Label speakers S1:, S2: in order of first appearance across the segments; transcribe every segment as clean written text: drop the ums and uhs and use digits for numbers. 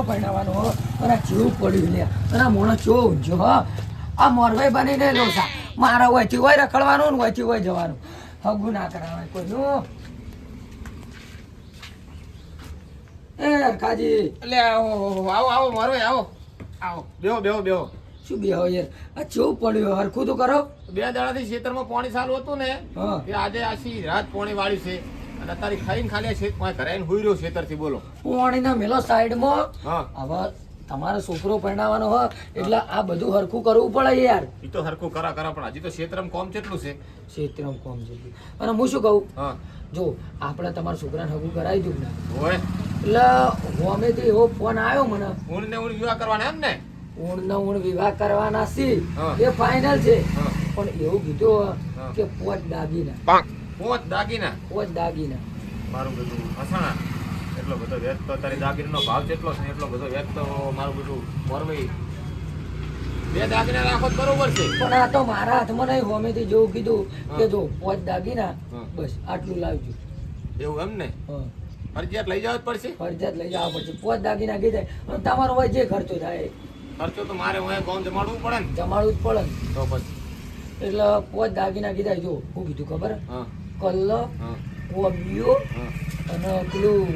S1: પહેણાવાનો અને જેવું પડ્યું લે અને મોણો ચો ઊંઝો હ આ મોરભાઈ બનીને લોસા મારા હોયથી હોય રખડવાનું ને હોયથી હોય જવાનું હગું ના કરાવાય કોઈનું એ હરખાજી
S2: એટલે આવો આવો મારો આવો આવો બેહો બેહો બેહો
S1: શું બે યાર આ ચેવું પડ્યું હરખું તો કરો
S2: 2 દાડાથી ખેતરમાં પાણી ચાલુ હતું ને
S1: હા
S2: કે આજે આખી રાત પાણી વાળી છે અને અત્યારે ખાઈને ખાલી ખેતમાં ઘરે આવીને હુઈ રહ્યો ખેતરથી બોલો
S1: પાણીના મેલો સાઈડમાં
S2: હા
S1: હવે તમારો છોકરો પરણાવવાનો હોય એટલે આ બધું હરખું કરવું પડે યાર
S2: એ તો હરખું કરા પણ હજી તો ખેતરમાં કોમ કેટલું છે
S1: ક્ષેત્રમાં કોમ છે અને હું શું કહું
S2: હા
S1: જો આપણે તમારા છોકરાને હગું કરાવી દઉં ને
S2: હોય
S1: એટલે હોમેથી એવો ફોન આવ્યો મને
S2: ઊણ ને ઊણ વિવાહ કરવાના એમ ને
S1: ઊણનો ઊણ વિવાહ કરવાના સી
S2: હા.
S1: એ ફાઇનલ છે
S2: હા.
S1: પણ એવું કીધું
S2: હા.
S1: કે પોચ દાગીના
S2: પોચ દાગીના
S1: પોચ દાગીના
S2: મારું બધું હસણા એટલો બધો વેચ તો તારી દાગીનાનો ભાવ કેટલો છે એટલો બધો વેચ તો મારું બધું મોરવાઈ 2 દાગીના રાખો તો બરોબર છે
S1: પણ આ તો મારા હાથમાં નહીં હોમેથી જેવું કીધું કે
S2: હા.
S1: જો પોચ દાગીના
S2: હા.
S1: બસ આટલું લાવજો
S2: એવું એમ ને
S1: હા
S2: ફરજિયાત લઈ જવા જ પડશે
S1: ફરજિયાત લઈ જવા પડશે પોચ દાગીના કીધા અને તમારો હોય જે ખર્ચો થાય એ
S2: ખર્ચો તો મારે હું ગામ જમાડવું પડે ને
S1: જમાડવું જ પડે ને.
S2: તો પછી
S1: એટલે પોચ દાગીના કીધા જો શું કીધું ખબર
S2: હા
S1: કલ્લ
S2: હા
S1: કોબીઓ
S2: હા
S1: અને પેલું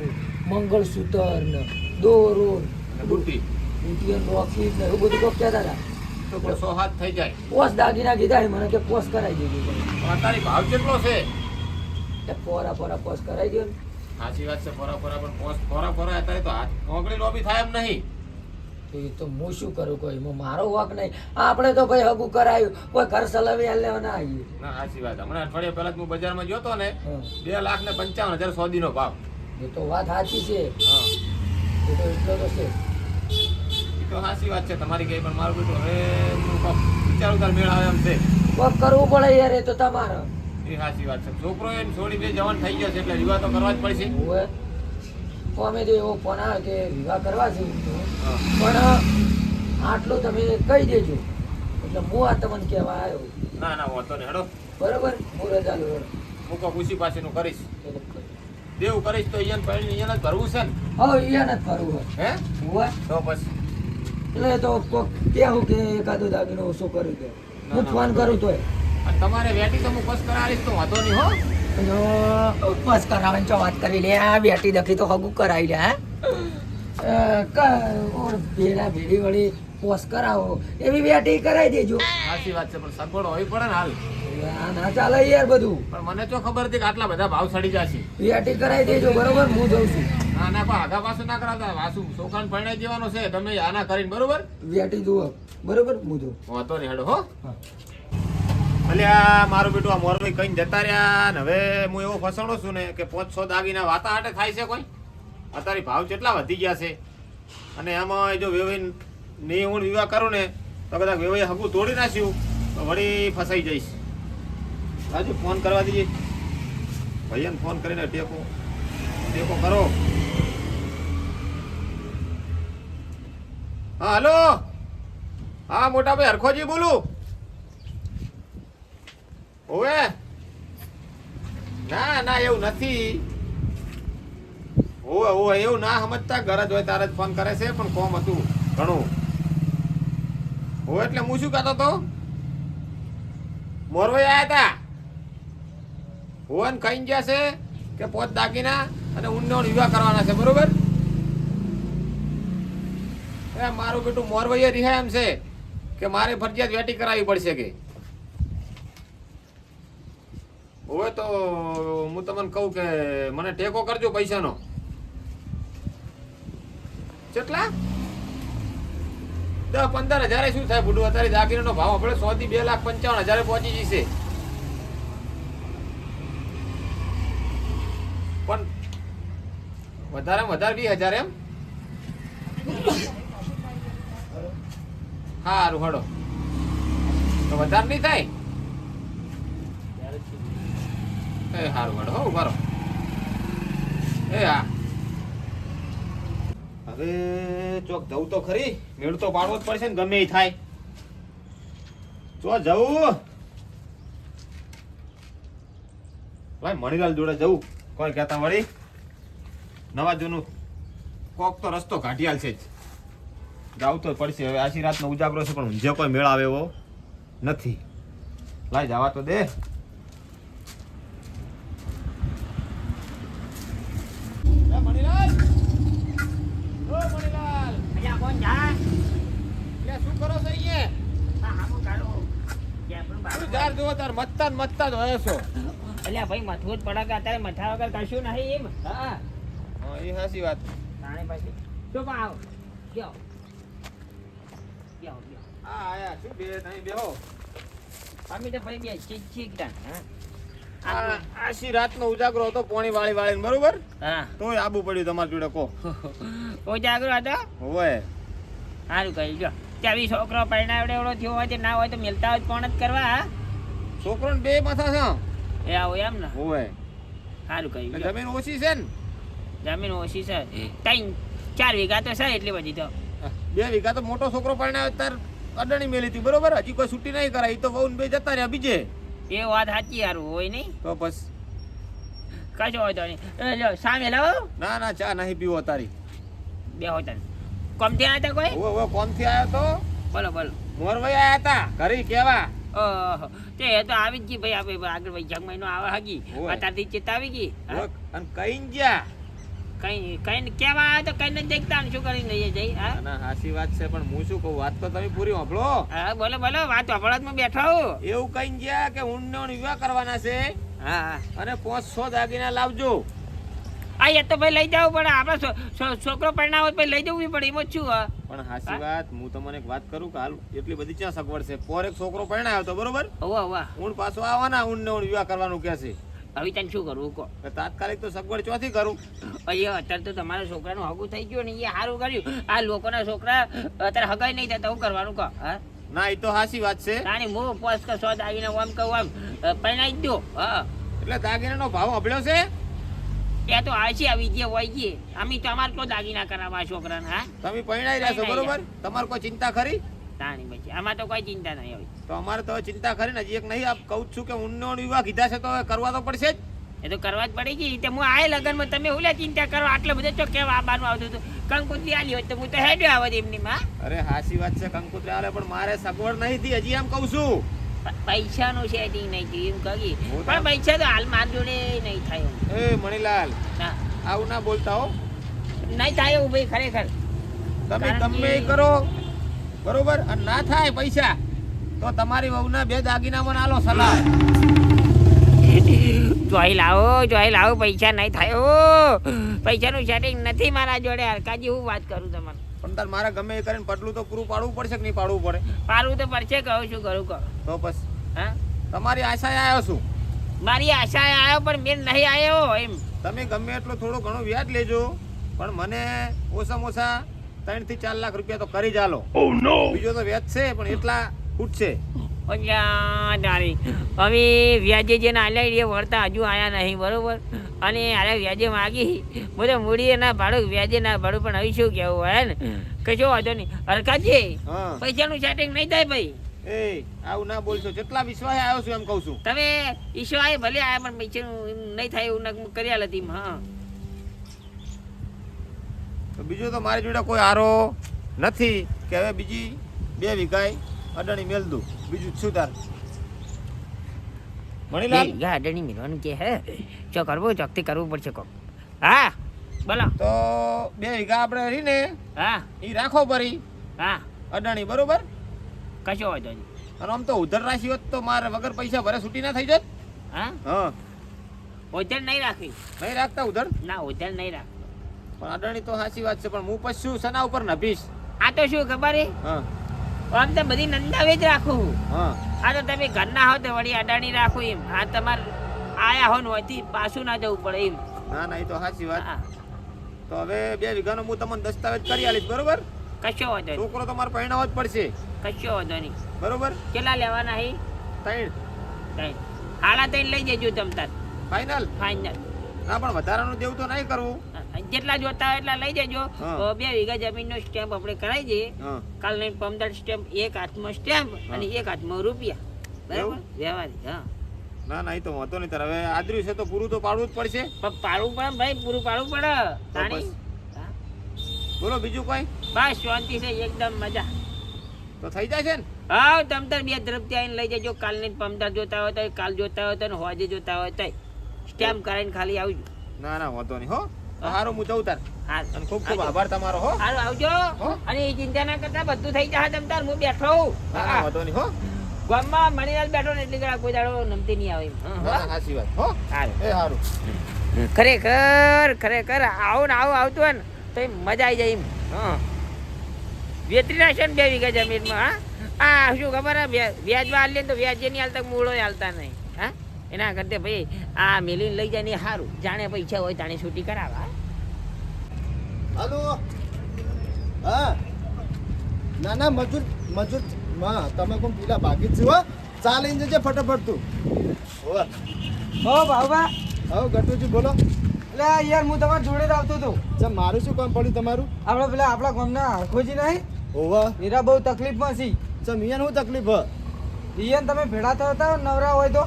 S1: મંગળસૂત્ર ને દોરો
S2: અને બુટ્ટી
S1: બુટિયન રોકેટ ને એવું બધું કોક કહેતા હતા
S2: તો પણ 100 હાથ થઈ જાય
S1: પોસ દાગીના કીધા છે મને કે પોસ કરાવી દેજો
S2: પણ અત્યારે ભાવ કેટલો છે
S1: એ પોરા પોસ કરાવી દો ને
S2: સાચી વાત છે ફરા પણ પોસ્ટ ફરા અત્યારે તો હાથ ઓગળી લોબી થાય એમ નહીં
S1: તો એ તો હું શું કરું કોઈ એમાં મારો વાક નહીં આપણે તો ભાઈ હગું કરાયું કોઈ ઘર સલાવી લેવા ના આવીએ
S2: ના સાચી વાત હમણાં અઠવાડિયા પહેલા જ હું બજારમાં ગયો હતો ને
S1: હા.
S2: 2,55,000 સોદીનો ભાવ
S1: એ તો વાત સાચી છે
S2: હા
S1: એ તો એટલો તો છે
S2: એ તો સાચી વાત છે તમારી કઈ પણ મારું બેટું હવે હું કોક વિચારું તાર મેળ આવે એમ છે
S1: કોક કરવું પડે યાર એ તો તમારે
S2: એ સાચી વાત છે છોકરો એને છોડી બે જવાન થઈ ગયો છે એટલે વિવાહ તો કરવા જ પડશે
S1: હવે અમે જો એવો ફોન આવે કે વિવાહ કરવા છે
S2: હા.
S1: પણ આટલું તમે કહી દેજો એટલે હું આ તમને કહેવા આવ્યો
S2: ના ના વાંધો નહીં હેડો
S1: બરોબર હું રજા લઉં
S2: હું કોક ઉસી પાસેનું કરીશ દેવું કરીશ તો અહીંયા પૈણી અહીંયા જ ભરવું છે ને
S1: હવે અહીંયા નથી ફરવું
S2: હે
S1: હોય
S2: તો પછી
S1: એટલે તો કોક કેવું કે એકાદો દાગીનો ઓછો કરી દે
S2: ના,
S1: હું
S2: ના,
S1: ફોન કરું તોય
S2: અને તમારે વેટી તો હું બસ કરાવીશ તો વાંધો નહીં હો
S1: બસ કરાવવાની ચો વાત કરી લે આ બેટી દખી તો હગું કરાવી લે ભેડા ભેડી વળી પોસ કરાવો એવી બેટી કરાવી દેજો
S2: સાચી વાત છે પણ સગવડ હોવી પડે ને હાલ
S1: આ ના ચાલે યાર બધું
S2: પણ મને તો ખબર હતી કે આટલા બધા ભાવ સડી જશે
S1: બેટી કરાવી દેજો બરોબર હું જઉં છું
S2: ના ના પણ આગા પાછું ના કરાવતા વાસુ છોકરાને પરણાઈ દેવાનો છે તમે આના કરીને બરોબર
S1: બેટી જુઓ બરોબર હું જઉં
S2: વાંધો નહીં હેડો હો
S1: હા.
S2: અલ્યા મારું બેટું આ મોરભાઈ કઈ જતા રહ્યા ને હવે હું એવો ફસાણો છું ને કે 500 દાગીના વાતા હાટે થાય છે કોઈ અત્યારે ભાવ કેટલા વધી ગયા છે અને એમાં જો વેવાઈ નહીં હું વિવાહ કરું ને તો કદાચ વેવાઈ હગું તોડી નાખ્યું તો વળી ફસાઈ જઈશ રાજુ ફોન કરવા દઈએ ભાઈને ફોન કરીને ટેકો કરો હા હલો હા મોટા ભાઈ હરખોજી બોલું ઓવે ના ના એવું નથી ઓવે ઓવે એવું ના સમજતા ઘર જ હોય તારે જ ફોન કરે છે પણ કોમ હતું ઘણું ઓવે એટલે હું શું કહેતો તો મોરવાઈ આયા હતા ઓવે ને કઈ ગયા છે કે પોત દાગીના અને ઊંડનો વિવાહ કરવાના છે બરોબર એ મારું બેટું મોરવાઈએ રિહા એમ છે કે મારે ફરજિયાત વેટી કરાવવી પડશે કે હોય તો હું તમને કહું કે મને ટેકો કરજો પૈસાનો કેટલા 10-15 હજાર શું થાય બુડું અત્યારે દાગીનાનો ભાવ આપણે 100 થી 2,55,000 પહોંચી જશે પણ વધારે 20,000 એમ સારું હડો તો વધારે નહીં થાય એ સારું હેડો હો ઉભા રહો એ હા હવે ચોક જવું તો ખરી મેળ તો પાડવો જ પડશે ને ગમે એ થાય ચો જવું ભાઈ મણીલાલ જોડે જવું કોઈ કહેતા વળી નવા જૂનું કોક તો રસ્તો કાઢી આલશે જ જાવું તો પડશે હવે. આશી રાતનો ઉજાગરો છે પણ ઊંઝે કોઈ મેળ આવે એવો નથી. લાય જવા તો દે. મણીલાલ, ઓ મણીલાલ,
S3: અહીંયા કોણ જા?
S2: લે શું કરો છો અહીંયા?
S3: હા, હામું કાઢો. કે આપણું
S2: શું
S3: બાપુ.
S2: જાર જોવો તાર મતતા જ હોય છો.
S3: અલ્યા ભાઈ મથવું જ પડે કે અત્યારે મથા વગર કશું નહીં એમ. હા.
S2: હા એ સાચી વાત.
S3: તાણે પછી શું પણ આવો. ગયો. ગયો.
S2: હા આયા શું બે નહીં બેહો.
S3: અમે તો ભાઈ બે ચીક તા.
S2: આ આશી રાતનો ઉજાગરો હતો પોણી વાળીને બરોબર,
S3: હા.
S2: તોય આબુ પડ્યું તમારી જોડે કો.
S3: ઓ જાગરો હતો.
S2: હોય
S3: સારું કહ્યું જો. ત્યાં છોકરો પરણાવડે એવડો થયો હોય તે ના હોય તો મિલતા હોય તો કોણ જ કરવા. હા?
S2: છોકરો ને બે માથા છે.
S3: એ આવો એમ ને.
S2: હોય
S3: સારું કહ્યું જો.
S2: જમીન ઓછી છે ને.
S3: જમીન ઓછી છે. 3-4 વીઘા તો છે એટલી બધી તો.
S2: 2 વીઘા તો મોટો છોકરો પરણાવ્યો તાર અડણી મેલી હતી બરોબર. હજી કોઈ છૂટી નહીં કરાય. ઈ તો વહુ ને બે જતા રહ્યા બીજે.
S3: એ વાત સાચી યારું હોય નહીં.
S2: તો બસ
S3: કશો હોય તો નહીં. લો સામે લાવો.
S2: ના ના ચા નહીં પીવો તારી.
S3: બે હોય તને કમથી આવ્યા હતા કોઈ.
S2: ઓવે કોમથી આવ્યો તો
S3: બોલો બોલો.
S2: મોરભાઈ આયા હતા ઘરે કેવા.
S3: ઓહો તે એ તો આવી જ ગઈ ભાઈ આપણે આગળ વૈશાખ મહિનો આવે હગી
S2: હોય.
S3: અત્યારથી ચેતા આવી ગઈ. હા?
S2: અને કઈ ગયા.
S3: કઈ કેવા આવે તો કઈ નથી દેખતા ને શું કરીને લઈએ જઈ. હા
S2: ના હાસી વાત છે પણ હું શું કહું વાત તો તમે પૂરી સાંભળો.
S3: હા બોલો બોલો વાત અપરાધમાં બેઠો હું.
S2: એવું કઈ ગયા કે ઊંડનો વિવાહ કરવાના છે
S3: હા હા
S2: અને 500 દાગીના લાવજો.
S3: આ એ તો ભાઈ લઈ જવું પડે આપણે છોકરો પરણાવો તો ભાઈ લઈ જવું પડે એમ જ છું. હા
S2: પણ હાસી વાત હું તમને એક વાત કરું કે હાલ એટલી બધી ક્યાં સગવડ છે. પોર એક છોકરો પરણાયો તો બરોબર,
S3: હોવા હોવા
S2: ઊંડ પાછો આવવાના ઊંડ ને વિવાહ કરવાનું કે છે.
S3: હવે તને શું કરવું કહો.
S2: તો તાત્કાલિક તો સગવડ ચોથી કરું.
S3: અહીંયા અત્યારે તો તમારા છોકરાનું હગું થઈ ગયું ને એ સારું કર્યું. આ લોકોના છોકરા અત્યારે હગાઈ નહીં થતા હું કરવાનું કહો. હા
S2: ના એ તો હાસી વાત છે.
S3: નાની હું પોસ કે 100 દાગીને આમ કહું આમ પરણાઈ જ દો. હા
S2: એટલે દાગીનાનો ભાવ અભળ્યો છે.
S3: એ તો આશી આવી ગયા હોય છે. અમે તો અમારે તો દાગીના કરાવવા છોકરાને. હા
S2: તમે પરણાઈ રહ્યા છો બરોબર, તમારે કોઈ ચિંતા ખરી?
S3: તાણી પછી આમાં તો કોઈ ચિંતા નહીં હોય.
S2: તો અમારે તો ચિંતા ખરી ને. હજી એક નહીં આપ કહું જ છું કે ઊંડનો વિવાહ કીધા છે તો હવે કરવા તો પડશે જ.
S3: એ તો કરવા જ પડી ગઈ. તે હું આય લગનમાં તમે હું લે ચિંતા કરો આટલે બધે તો કેવા આવવાનું આવતું હતું. કંકોત્રી આલી હોત તો હું તો હેડ્યો આવત એમની માં.
S2: અરે હાસી વાત છે કંકોત્રી આલે પણ મારે સગવડ નહીં થી હજી એમ કહું છું.
S3: પૈસાનું સેટિંગ નહીં થયું એમ કહી.
S2: હું તો-
S3: પણ પૈસા તો હાલ માર જોડે નહીં થાય એવું.
S2: એ મણીલાલ
S3: ના
S2: આવું ના બોલતા હો.
S3: નહીં થાય એવું ભાઈ ખરેખર.
S2: તમે
S3: કારણ
S2: ગમે એ
S3: કે-
S2: કરો બરોબર, અને ના થાય પૈસા તો તમારી વહુના 2 દાગીના મને આલો સલાહ.
S3: જોઈ લાવો પૈસા નહીં થાય. ઓ પૈસાનું સેટિંગ નથી મારા જોડે. હરકાજી હું વાત કરું તમને.
S2: પણ તાર મારે ગમે એ કરીને પટલું તો પૂરું પાડવું પડશે કે નહીં પાડવું પડે?
S3: પાડવું તો પડશે કહું શું કરું કહો.
S2: તો બસ
S3: હા
S2: તમારી આશાએ આવ્યો છું.
S3: મારી આશા આવ્યો પણ મેં નહીં આવ્યો એમ.
S2: તમે ગમે એટલો થોડો ઘણો વ્યાજ લેજો પણ મને ઓછામાં ઓછા 3 થી 4 લાખ રૂપિયા તો કરી જ આલો. બીજો તો વ્યાજ છે પણ એટલા ખૂટશે.
S3: તારી હવે વ્યાજે જેને આલ્યા એ વળતા હજુ આયા નહીં બરોબર. અને આરે વ્યાજે માગી બધે મૂડીએ ના ભાડું વ્યાજે ના ભાડું પણ હવે શું કહેવું હોય ને કશો વાંધો નહીં. હરકાજી
S2: હા
S3: પૈસાનું સેટિંગ નહીં થાય ભાઈ.
S2: એ આવું ના બોલશો. જેટલા વિશ્વાસે આવ્યો છું એમ કહું છું.
S3: તમે ઈશ્વરે ભલે આયા પણ પૈસાનું નહીં થાય એવું કરી આલે તીમ. હા
S2: તો બીજું તો મારી જોડે કોઈ આરો નથી કે હવે બીજી 2 વીઘાએ અડાણી મેલ દઉં. બીજું શું તાર મણીલાલ?
S3: ગાર્ડની મિલવાનું કે હે ચો કરવું ચોકથી કરવું પડશે કોક. હા બોલો.
S2: તો 2 વીઘા આપણે રહીને
S3: હા
S2: એ રાખો પરી
S3: હા
S2: અડાણી બરોબર.
S3: કશો વાંધો નહીં.
S2: અને આમ તો ઉધર રાશી હોત તો મારે વગર પૈસા ભરે છૂટી ના થઈ જત.
S3: હા
S2: હા
S3: હોટેલ નહીં રાખવી.
S2: નહીં રાખતા ઉધર.
S3: ના હોટેલ નહીં રાખ.
S2: પણ અડાણી તો સાચી વાત છે પણ હું પછી શું સના ઉપર નભીશ.
S3: આ તો શું ખબર હે
S2: હા
S3: આમ તો બધી નંદાવે જ રાખું.
S2: હા
S3: આ તો તમે ઘરના હો તો વળી અડાણી રાખું એમ. આ તમારે આયા હો ને હોયથી પાછું ના જવું પડે એમ.
S2: ના ના એ તો સાચી વાત.
S3: હા
S2: તો હવે 2 વીઘાનો હું તમને દસ્તાવેજ કરી આલીશ બરોબર.
S3: કશો વાંધો નહીં.
S2: છોકરો તમારે પહેણાવો જ પડશે
S3: કશો વાંધો નહીં.
S2: બરોબર.
S3: કેટલા લેવાના હે?
S2: 3
S3: ત્રણ. હાડા ત્રણ લઈ જજો તમ તાર
S2: ફાઇનલ.
S3: ફાઇનલ.
S2: ના પણ વધારાનું દેવું તો નહીં કરવું.
S3: જેટલા જોતા હોય એટલા લઈ જજો.
S2: હા.
S3: 2 વીઘા જમીનનો સ્ટેમ્પ આપણે કરાવી દઈએ.
S2: હા
S3: કાલ નહીં 15 સ્ટેમ્પ, એક હાથમાં સ્ટેમ્પ અને એક હાથમાં રૂપિયા. બરાબર
S2: એવું?
S3: વ્યવહારિક. હા
S2: ના ના એ તો વાંધો નહીં. તાર હવે આદર્યું છે તો પૂરું તો પાડવું જ પડશે.
S3: પણ પાડવું પડે ભાઈ પૂરું પાડવું પડે. તાણી
S2: બસ.
S3: હા.
S2: બોલો બીજું કોઈ
S3: બસ શાંતિ છે એકદમ મજા.
S2: તો થઈ જાય છે ને?
S3: હા તમતાર બે તરફથી આવીને લઈ જજો. કાલની પમદાર જોતા હોય તો કાલ જોતા હોય તો ને હોજે જોતા હોય તો સ્ટેમ્પ કરાવીને ખાલી આવજો.
S2: ના ના વાંધો નહીં હો. તો હારું હું જઉં તાર.
S3: હા
S2: અને ખૂબ ખૂબ આભાર તમારો હો.
S3: હારું આવજો.
S2: હો.
S3: અને એ ચિંતા ના કરતા બધું થઈ જશે તમતાર. હું બેઠો હું.
S2: ના ના વાંધો નહીં હો.
S3: ગામમાં મણીલાલ બેઠો ને એટલી ઘણા કોઈ દાડો નમતી નહીં આવે એમ.
S2: ના ના સાચી વાત હો.
S3: હારું.
S2: એ હારું.
S3: ખરેખર આવું ને આવું આવતું હોય ને તો એમ મજા આવી જાય એમ. હા વેતરી નાખશે ને 2 વીઘા જમીનમાં. હા શું ખબર હે વ્યાજમાં હાલીએ ને તો વ્યાજે નહીં હાલતા મૂળો હાલતા નહીં. હા એના કરતે ભાઈ આ મેલીને લઈ જાય ને સારું. જાણે પૈસા હોય તાણે છૂટી કરાવવા.
S4: હાલો હા ના ના મજૂર માં તમે કોણ પેલા બાકી જ છો ચા લઈને જજે ફટાફટ તું
S1: હો બાબા
S4: હવે ગટુજી બોલો
S1: એટલે યાર હું તમારા જોડે જ આવતો હતો.
S4: ચા મારું શું કામ પડ્યું તમારું
S1: આપણે પેલા આપણા ગામના હરખોજી નહીં
S4: ઓવા
S1: હીરા બહુ તકલીફમાં છે.
S4: ચા મિયાને શું તકલીફ
S1: ઈયન તમે ભેળા થતા હતા નવરા હોય તો.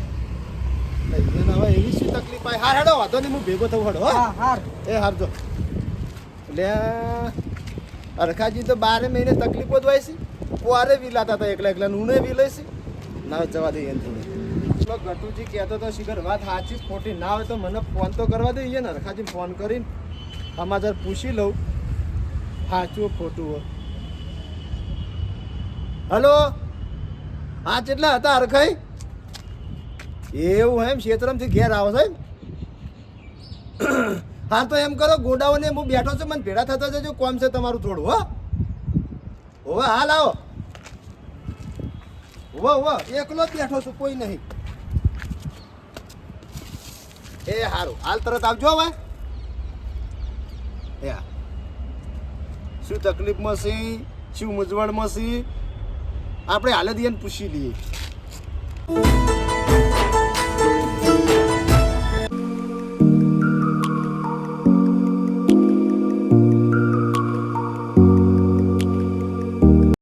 S4: મિયાને હવે એવી શું તકલીફ આવે હાર હેડો વાંધો નહીં હું ભેગો થવું હેડો હો
S1: હા હાર
S4: એ હાર જો એટલે અરખાજી તો 12 મહિને તકલીફો જ હોય છે પોરે વિલાતા હતા એકલા એકલા ઊને વિલે છે ના જવા દઈએ એને જોડે પેલો ગટુજી કહેતો તો શિખર વાત સાચી ખોટી ના હોય તો મને ફોન તો કરવા દઈએ ને અરખાજી ફોન કરીને સમાચાર પૂછી લઉં સાચું ખોટું હોય. હલો હા કેટલા હતા અરખાઈ એવું એમ ક્ષેત્રમથી ઘેર આવો સાહેબ હા તો એમ કરો ગોડાઓને હું બેઠો છું મને ભેળા થતા જજો કોમ છે તમારું થોડું હો હોવે હાલ આવો હોવે એકલો જ બેઠો છું કોઈ નહીં એ સારું હાલ તરત આવજો હવે એ હા શું તકલીફમાં છે શું મૂંઝવણમાં છે આપણે હાલ જ એને પૂછી લઈએ